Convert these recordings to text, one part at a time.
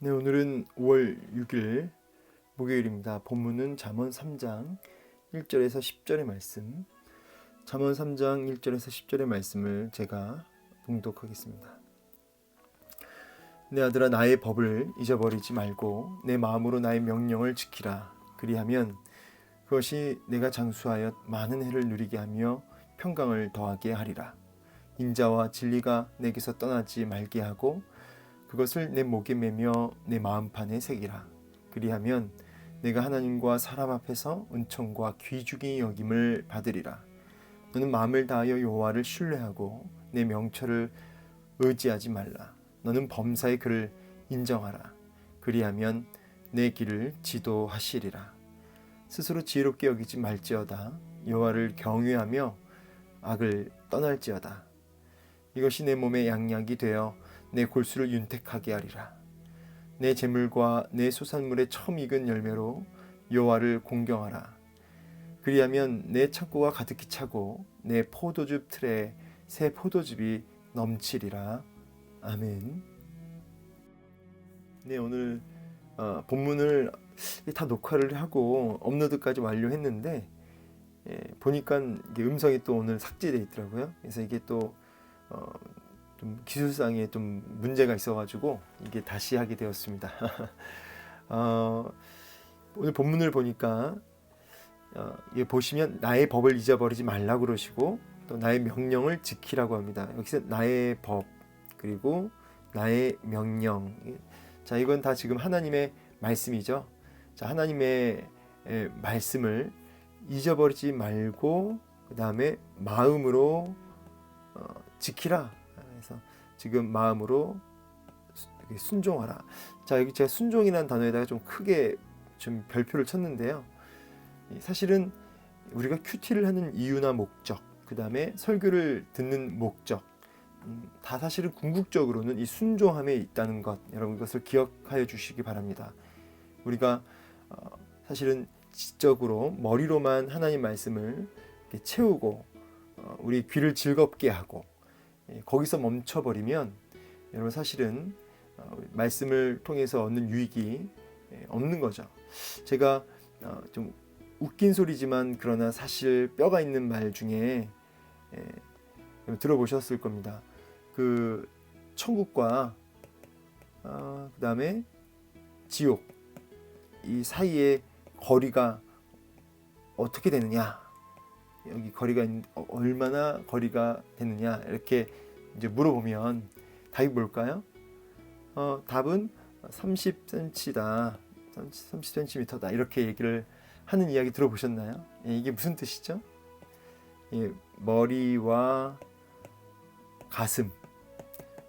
네, 오늘은 5월 6일 목요일입니다. 본문은 잠언 3장 1절에서 10절의 말씀. 잠언 3장 1절에서 10절의 말씀을 제가 봉독하겠습니다. 내 아들아, 나의 법을 잊어버리지 말고 내 마음으로 나의 명령을 지키라. 그리하면 그것이 내가 장수하여 많은 해를 누리게 하며 평강을 더하게 하리라. 인자와 진리가 내게서 떠나지 말게 하고 그것을 내 목에 매며 내 마음판에 새기라. 그리하면 내가 하나님과 사람 앞에서 은총과 귀중히 여김을 받으리라. 너는 마음을 다하여 여호와를 신뢰하고 내 명철을 의지하지 말라. 너는 범사의 그를 인정하라. 그리하면 내 길을 지도하시리라. 스스로 지혜롭게 여기지 말지어다. 여호와를 경외하며 악을 떠날지어다. 이것이 내 몸의 양약이 되어 내 골수를 윤택하게 하리라. 내 재물과 내 소산물의 처음 익은 열매로 여호와를 공경하라. 그리하면 내 창고가 가득히 차고 내 포도즙 틀에 새 포도즙이 넘치리라. 아멘. 네, 오늘 본문을 다 녹화를 하고 업로드까지 완료했는데 보니까 이게 음성이 또 오늘 삭제되어 있더라고요. 그래서 이게 또 좀 기술상에 좀 문제가 있어가지고 이게 다시 하게 되었습니다. 오늘 본문을 보니까 예, 보시면 나의 법을 잊어버리지 말라고 그러시고 또 나의 명령을 지키라고 합니다. 여기서 나의 법 그리고 나의 명령. 자, 이건 다 지금 하나님의 말씀이죠. 자, 하나님의 말씀을 잊어버리지 말고 그 다음에 마음으로 지키라. 그래서 지금 마음으로 순종하라. 자, 여기 제가 순종이라는 단어에다가 좀 크게 좀 별표를 쳤는데요. 사실은 우리가 큐티를 하는 이유나 목적, 그 다음에 설교를 듣는 목적, 다 사실은 궁극적으로는 이 순종함에 있다는 것, 여러분 이것을 기억하여 주시기 바랍니다. 우리가 사실은 지적으로 머리로만 하나님 말씀을 채우고 우리 귀를 즐겁게 하고 거기서 멈춰버리면 여러분 사실은 말씀을 통해서 얻는 유익이 없는 거죠. 제가 좀 웃긴 소리지만 그러나 사실 뼈가 있는 말 중에 들어보셨을 겁니다. 그 천국과 그 다음에 지옥 이 사이에 거리가 어떻게 되느냐, 여기 거리가 얼마나 거리가 되느냐 이렇게 이제 물어보면 답이 뭘까요? 답은 30cm다, 30cm다 이렇게 얘기를 하는 이야기 들어보셨나요? 예, 이게 무슨 뜻이죠? 예, 머리와 가슴,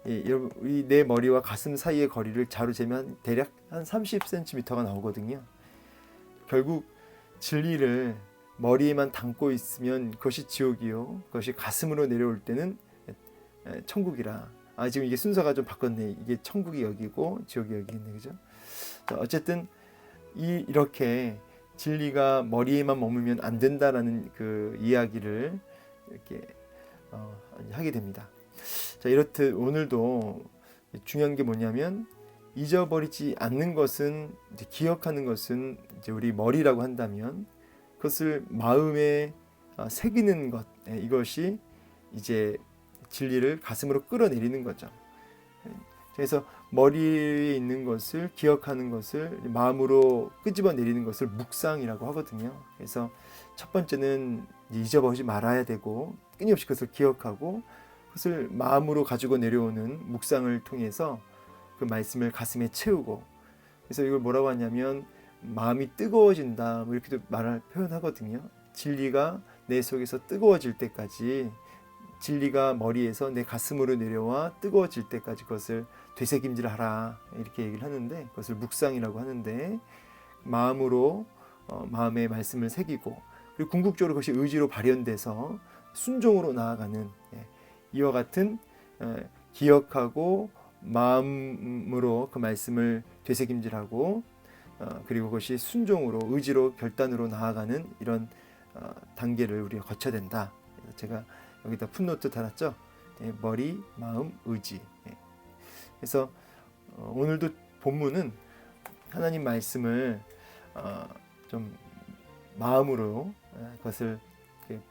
예, 우리 내 머리와 가슴 사이의 거리를 자로 재면 대략 한 30cm가 나오거든요. 결국 진리를 머리에만 담고 있으면 그것이 지옥이요, 그것이 가슴으로 내려올 때는 천국이라. 지금 이게 순서가 좀 바뀌었네. 이게 천국이 여기고 지옥이 여기겠네, 그죠? 자, 어쨌든 이렇게 진리가 머리에만 머물면 안 된다라는 그 이야기를 이렇게 하게 됩니다. 자, 이렇듯 오늘도 중요한 게 뭐냐면 잊어버리지 않는 것은, 이제 기억하는 것은 이제 우리 머리라고 한다면 그것을 마음에 새기는 것, 이것이 이제 진리를 가슴으로 끌어내리는 거죠. 그래서 머리에 있는 것을 기억하는 것을 마음으로 끄집어내리는 것을 묵상이라고 하거든요. 그래서 첫 번째는 잊어버리지 말아야 되고 끊임없이 그것을 기억하고 그것을 마음으로 가지고 내려오는 묵상을 통해서 그 말씀을 가슴에 채우고, 그래서 이걸 뭐라고 하냐면 마음이 뜨거워진다, 뭐 이렇게도 표현하거든요. 진리가 내 속에서 뜨거워질 때까지, 진리가 머리에서 내 가슴으로 내려와 뜨거워질 때까지 그것을 되새김질하라 이렇게 얘기를 하는데, 그것을 묵상이라고 하는데, 마음으로 마음의 말씀을 새기고, 그리고 궁극적으로 그것이 의지로 발현돼서 순종으로 나아가는, 이와 같은 기억하고 마음으로 그 말씀을 되새김질하고 그리고 그것이 순종으로 의지로 결단으로 나아가는 이런 단계를 우리가 거쳐야 된다. 제가 여기다 풋노트 달았죠. 머리, 마음, 의지. 그래서 오늘도 본문은 하나님 말씀을 좀 마음으로 그것을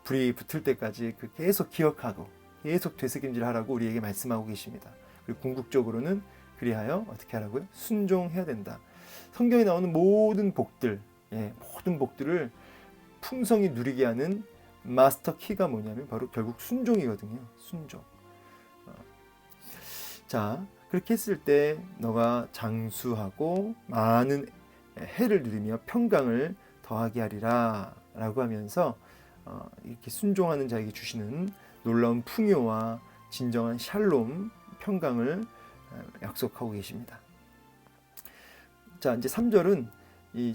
불이 붙을 때까지 계속 기억하고 계속 되새김질하라고 우리에게 말씀하고 계십니다. 그리고 궁극적으로는 그리하여 어떻게 하라고요? 순종해야 된다. 성경에 나오는 모든 복들, 모든 복들을 풍성히 누리게 하는 마스터 키가 뭐냐면 바로 결국 순종이거든요. 순종. 자, 그렇게 했을 때 너가 장수하고 많은 해를 누리며 평강을 더하게 하리라 라고 하면서 이렇게 순종하는 자에게 주시는 놀라운 풍요와 진정한 샬롬, 평강을 약속하고 계십니다. 자, 이제 3절은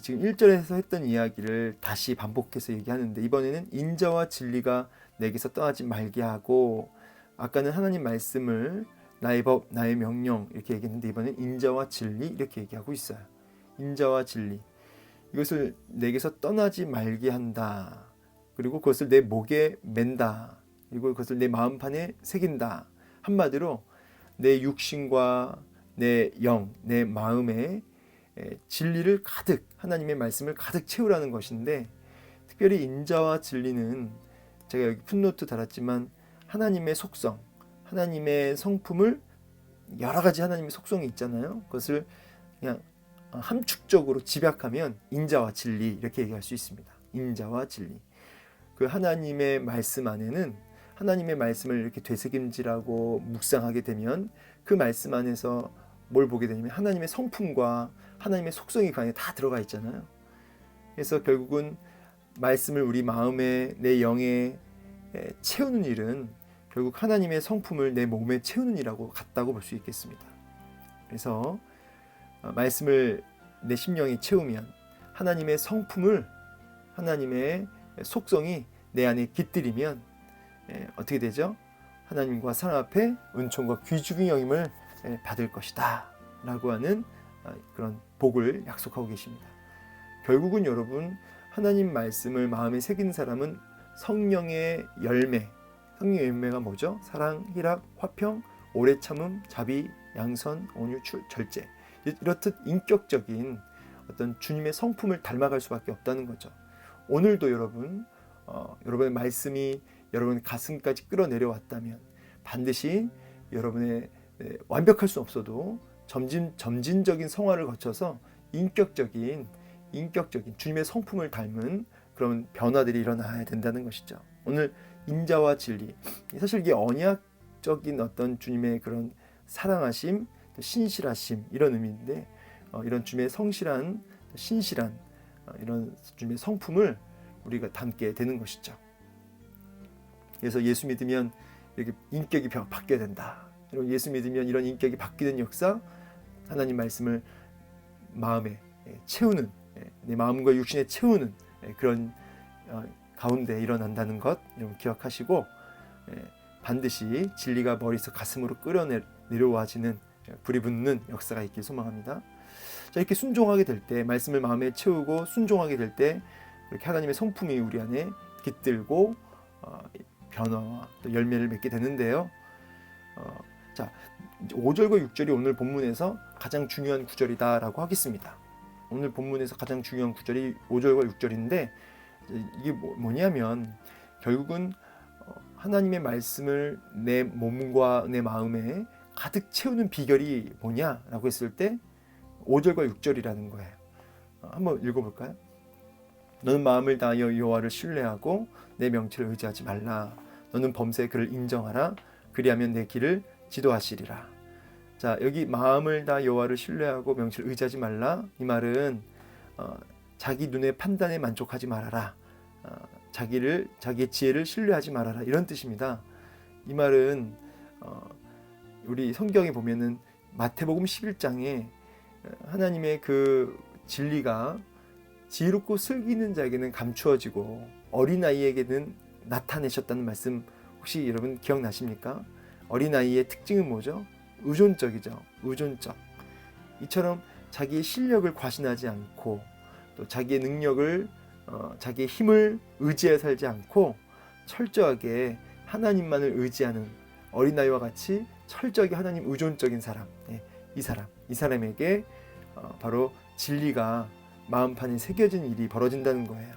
지금 1절에서 했던 이야기를 다시 반복해서 얘기하는데, 이번에는 인자와 진리가 내게서 떠나지 말게 하고, 아까는 하나님 말씀을 나의 법, 나의 명령 이렇게 얘기했는데, 이번엔 인자와 진리 이렇게 얘기하고 있어요. 인자와 진리, 이것을 내게서 떠나지 말게 한다. 그리고 그것을 내 목에 맨다. 그리고 그것을 내 마음판에 새긴다. 한마디로 내 육신과 내 영, 내 마음에 진리를 가득, 하나님의 말씀을 가득 채우라는 것인데, 특별히 인자와 진리는 제가 여기 풋노트 달았지만 하나님의 속성, 하나님의 성품을, 여러 가지 하나님의 속성이 있잖아요. 그것을 그냥 함축적으로 집약하면 인자와 진리 이렇게 얘기할 수 있습니다. 인자와 진리. 그 하나님의 말씀 안에는, 하나님의 말씀을 이렇게 되새김질하고 묵상하게 되면 그 말씀 안에서 뭘 보게 되냐면 하나님의 성품과 하나님의 속성이 그 안에 다 들어가 있잖아요. 그래서 결국은 말씀을 우리 마음에, 내 영에 채우는 일은 결국 하나님의 성품을 내 몸에 채우는 일하고 같다고 볼 수 있겠습니다. 그래서 말씀을 내 심령에 채우면 하나님의 성품을, 하나님의 속성이 내 안에 깃들이면 어떻게 되죠? 하나님과 사람 앞에 은총과 귀중의 여김을 받을 것이다 라고 하는 그런 복을 약속하고 계십니다. 결국은 여러분, 하나님 말씀을 마음에 새긴 사람은 성령의 열매, 성령의 열매가 뭐죠? 사랑, 희락, 화평, 오래 참음, 자비, 양선, 온유, 절제, 이렇듯 인격적인 어떤 주님의 성품을 닮아갈 수밖에 없다는 거죠. 오늘도 여러분, 여러분의 말씀이 여러분의 가슴까지 끌어내려왔다면 반드시 여러분의 완벽할 수 없어도 점진적인 성화를 거쳐서 인격적인 주님의 성품을 닮은 그런 변화들이 일어나야 된다는 것이죠. 오늘 인자와 진리, 사실 이게 언약적인 어떤 주님의 그런 사랑하심, 신실하심 이런 의미인데, 이런 주님의 성실한, 신실한 이런 주님의 성품을 우리가 담게 되는 것이죠. 그래서 예수 믿으면 이렇게 인격이 바뀌어야 된다. 예수 믿으면 이런 인격이 바뀌는 역사, 하나님 말씀을 마음에 채우는, 내 마음과 육신에 채우는 그런 가운데 일어난다는 것 여러분 기억하시고, 반드시 진리가 머리에서 가슴으로 끌어내려와지는 불이 붙는 역사가 있길 소망합니다. 자, 이렇게 순종하게 될 때, 말씀을 마음에 채우고 순종하게 될 때 이렇게 하나님의 성품이 우리 안에 깃들고 변화와 또 열매를 맺게 되는데요. 자, 5절과 6절이 오늘 본문에서 가장 중요한 구절이다라고 하겠습니다. 오늘 본문에서 가장 중요한 구절이 5절과 6절인데, 이게 뭐냐면 결국은 하나님의 말씀을 내 몸과 내 마음에 가득 채우는 비결이 뭐냐라고 했을 때 5절과 6절이라는 거예요. 한번 읽어볼까요? 너는 마음을 다하여 여호와를 신뢰하고 내 명체를 의지하지 말라. 너는 범사에 그를 인정하라. 그리하면 내 길을 지도하시리라. 자, 여기 마음을 다 여호와를 신뢰하고 명체를 의지하지 말라. 이 말은 자기 눈의 판단에 만족하지 말아라. 자기의 지혜를 신뢰하지 말아라. 이런 뜻입니다. 이 말은 우리 성경에 보면은 마태복음 11장에 하나님의 그 진리가 지혜롭고 슬기는 자에게는 감추어지고 어린아이에게는 나타내셨다는 말씀 혹시 여러분 기억나십니까? 어린아이의 특징은 뭐죠? 의존적이죠. 의존적. 이처럼 자기의 실력을 과신하지 않고 또 자기의 능력을 자기의 힘을 의지해 살지 않고 철저하게 하나님만을 의지하는 어린아이와 같이 철저하게 하나님 의존적인 사람, 이 사람에게 바로 진리가 마음판에 새겨진 일이 벌어진다는 거예요.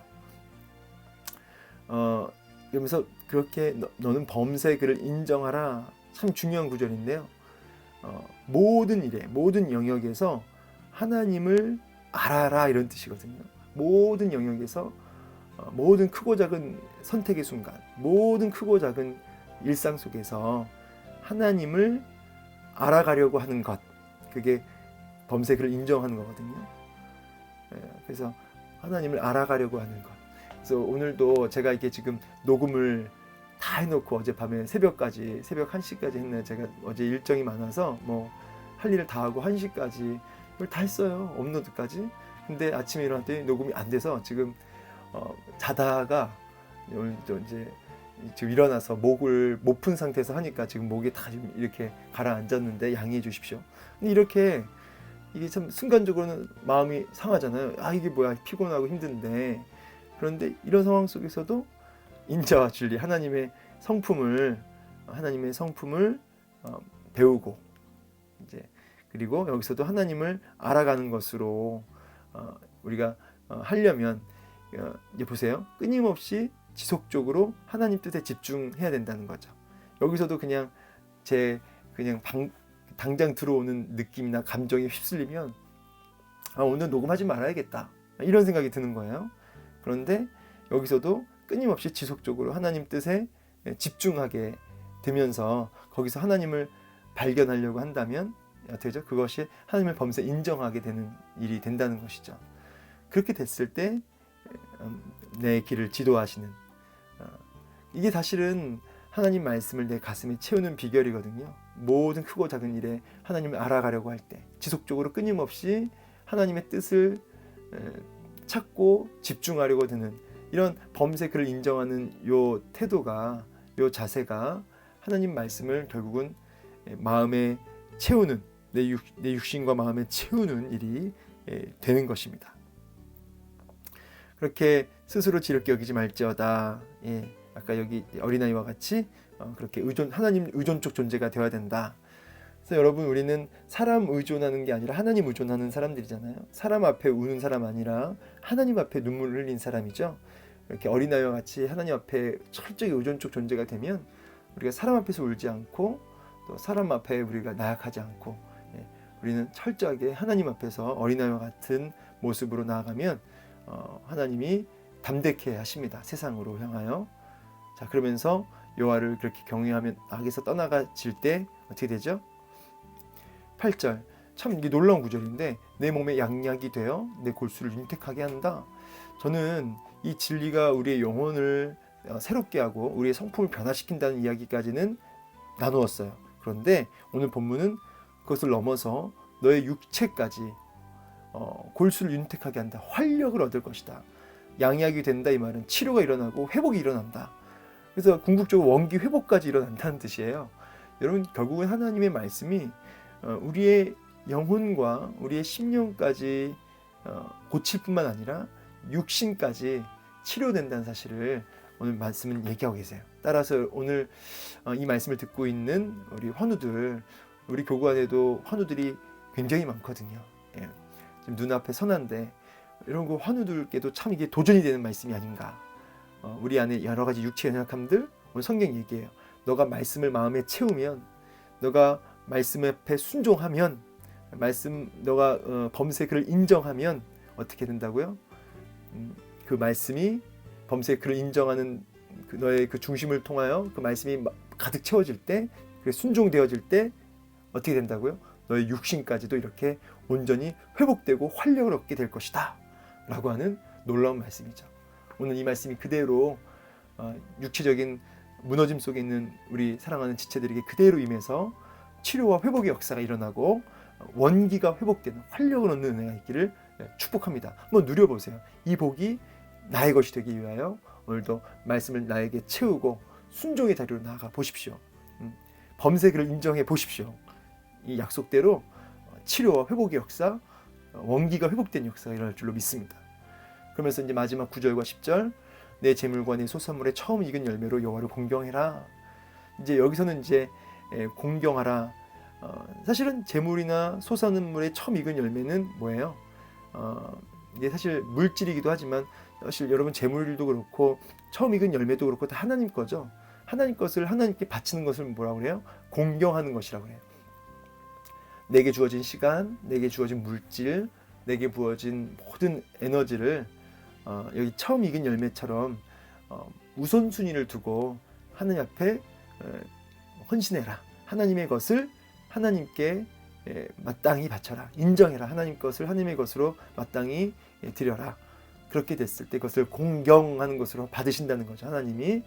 그러면서 그렇게 너는 범죄를 인정하라. 참 중요한 구절인데요. 모든 일에, 모든 영역에서 하나님을 알아라, 이런 뜻이거든요. 모든 영역에서 모든 크고 작은 선택의 순간, 모든 크고 작은 일상 속에서 하나님을 알아가려고 하는 것, 그게 범죄를 인정하는 거거든요. 그래서 하나님을 알아가려고 하는 것. 그래서 오늘도 제가 이게 지금 녹음을 다 해놓고 어젯밤에 새벽 1시까지 했네요. 제가 어제 일정이 많아서 뭐 할 일을 다 하고 1시까지 이걸 다 했어요. 업로드까지. 근데 아침에 일어났더니 녹음이 안 돼서 지금 자다가 오늘 또 이제 지금 일어나서 목을 못 푼 상태에서 하니까 지금 목이 다 지금 이렇게 가라앉았는데 양해해 주십시오. 근데 이렇게 이게 참 순간적으로는 마음이 상하잖아요. 아, 이게 뭐야, 피곤하고 힘든데. 그런데 이런 상황 속에서도 인자와 진리, 하나님의 성품을 배우고, 이제 그리고 여기서도 하나님을 알아가는 것으로 우리가 하려면 이제 보세요. 끊임없이 지속적으로 하나님 뜻에 집중해야 된다는 거죠. 여기서도 그냥 당장 들어오는 느낌이나 감정에 휩쓸리면 오늘 녹음하지 말아야겠다, 이런 생각이 드는 거예요. 그런데 여기서도 끊임없이 지속적으로 하나님 뜻에 집중하게 되면서 거기서 하나님을 발견하려고 한다면 되죠. 그것이 하나님을 범죄 인정하게 되는 일이 된다는 것이죠. 그렇게 됐을 때 내 길을 지도하시는, 이게 사실은 하나님 말씀을 내 가슴에 채우는 비결이거든요. 모든 크고 작은 일에 하나님을 알아가려고 할 때 지속적으로 끊임없이 하나님의 뜻을 찾고 집중하려고 드는 이런 범죄 그를 인정하는 요 태도가, 요 자세가 하나님 말씀을 결국은 마음에 채우는, 내 육신과 마음에 채우는 일이 되는 것입니다. 그렇게 스스로 지겹게 여기지 말지어다. 아까 여기 어린아이와 같이 그렇게 하나님 의존적 존재가 되어야 된다. 그래서 여러분, 우리는 사람 의존하는 게 아니라 하나님 의존하는 사람들이잖아요. 사람 앞에 우는 사람 아니라 하나님 앞에 눈물을 흘린 사람이죠. 이렇게 어린아이와 같이 하나님 앞에 철저히 의존적 존재가 되면 우리가 사람 앞에서 울지 않고, 또 사람 앞에 우리가 나약하지 않고, 우리는 철저하게 하나님 앞에서 어린아이와 같은 모습으로 나아가면 하나님이 담대케 하십니다. 세상으로 향하여. 자, 그러면서 여호와를 그렇게 경외하면 악에서 떠나가질 때 어떻게 되죠? 8절, 참 이게 놀라운 구절인데, 내 몸에 양약이 되어 내 골수를 윤택하게 한다. 저는 이 진리가 우리의 영혼을 새롭게 하고 우리의 성품을 변화시킨다는 이야기까지는 나누었어요. 그런데 오늘 본문은 그것을 넘어서 너의 육체까지 골수를 윤택하게 한다. 활력을 얻을 것이다. 양약이 된다, 이 말은 치료가 일어나고 회복이 일어난다. 그래서 궁극적으로 원기 회복까지 일어난다는 뜻이에요. 여러분, 결국은 하나님의 말씀이 우리의 영혼과 우리의 심령까지 고칠 뿐만 아니라 육신까지 치료된다는 사실을 오늘 말씀은 얘기하고 계세요. 따라서 오늘 이 말씀을 듣고 있는 우리 환우들, 우리 교구 안에도 환우들이 굉장히 많거든요. 지금 눈앞에 선한데 이런 거 환우들께도 참 이게 도전이 되는 말씀이 아닌가. 우리 안에 여러 가지 육체의 연약함들, 오늘 성경 얘기해요. 너가 말씀을 마음에 채우면, 너가 말씀 앞에 순종하면, 너가 범죄의 그를 인정하면 어떻게 된다고요? 그 말씀이 범죄의 그를 인정하는 너의 그 중심을 통하여 그 말씀이 가득 채워질 때, 그게 순종되어질 때 어떻게 된다고요? 너의 육신까지도 이렇게 온전히 회복되고 활력을 얻게 될 것이다 라고 하는 놀라운 말씀이죠. 오늘 이 말씀이 그대로 육체적인 무너짐 속에 있는 우리 사랑하는 지체들에게 그대로 임해서 치료와 회복의 역사가 일어나고 원기가 회복되는, 활력을 얻는 은혜가 있기를 축복합니다. 한번 누려보세요. 이 복이 나의 것이 되기 위하여 오늘도 말씀을 나에게 채우고 순종의 자리로 나아가 보십시오. 범죄의 그를 인정해 보십시오. 이 약속대로 치료와 회복의 역사, 원기가 회복된 역사가 일어날 줄로 믿습니다. 그러면서 이제 마지막 9절과 10절, 내 재물과 내 소산물의 처음 익은 열매로 여호와를 공경해라. 이제 여기서는 이제 공경하라, 사실은 재물이나 솟아난물의 처음 익은 열매는 뭐예요? 이게 사실 물질이기도 하지만 사실 여러분 재물도 그렇고 처음 익은 열매도 그렇고 다 하나님 거죠. 하나님 것을 하나님께 바치는 것을 뭐라고 그래요? 공경하는 것이라고 그래요. 내게 주어진 시간, 내게 주어진 물질, 내게 부어진 모든 에너지를 여기 처음 익은 열매처럼 우선순위를 두고 하나님 앞에 헌신해라. 하나님의 것을 하나님께 마땅히 바쳐라. 인정해라. 하나님 것을 하나님의 것으로 마땅히 드려라. 그렇게 됐을 때 그것을 공경하는 것으로 받으신다는 거죠. 하나님이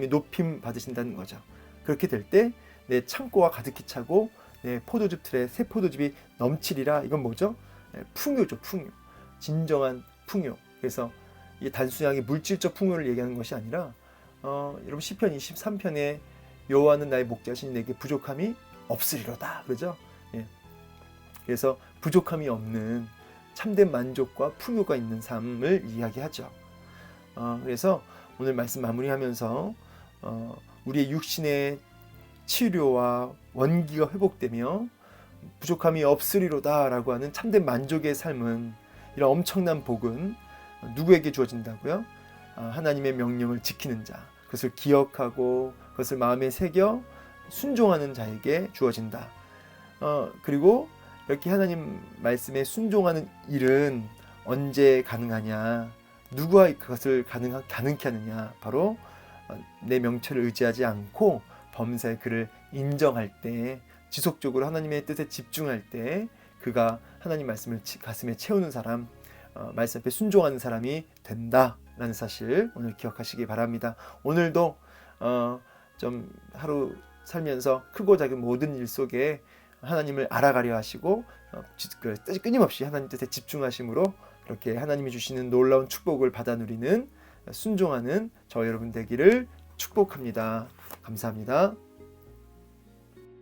높임 받으신다는 거죠. 그렇게 될 때 내 창고가 가득히 차고 내 포도즙 틀에 새 포도즙이 넘치리라. 이건 뭐죠? 풍요죠. 풍요. 진정한 풍요. 그래서 이 단순하게 물질적 풍요를 얘기하는 것이 아니라 여러분 시편 23편에 여호와는 나의 목자시니 내게 부족함이 없으리로다. 그러죠? 예. 그래서 부족함이 없는 참된 만족과 풍요가 있는 삶을 이야기하죠. 그래서 오늘 말씀 마무리하면서 우리의 육신의 치료와 원기가 회복되며 부족함이 없으리로다 라고 하는 참된 만족의 삶은, 이런 엄청난 복은 누구에게 주어진다고요? 하나님의 명령을 지키는 자, 그것을 기억하고 그것을 마음에 새겨 순종하는 자에게 주어진다. 그리고 이렇게 하나님 말씀에 순종하는 일은 언제 가능하냐? 누구와 그것을 가능케 하느냐? 바로 내 명철을 의지하지 않고 범사의 그를 인정할 때, 지속적으로 하나님의 뜻에 집중할 때 그가 하나님 말씀을 가슴에 채우는 사람, 말씀 앞에 순종하는 사람이 된다라는 사실 오늘 기억하시기 바랍니다. 오늘도 좀 하루 살면서 크고 작은 모든 일 속에 하나님을 알아가려 하시고 끊임없이 하나님 뜻에 집중하심으로 그렇게 하나님이 주시는 놀라운 축복을 받아 누리는 순종하는 저 여러분 되기를 축복합니다. 감사합니다.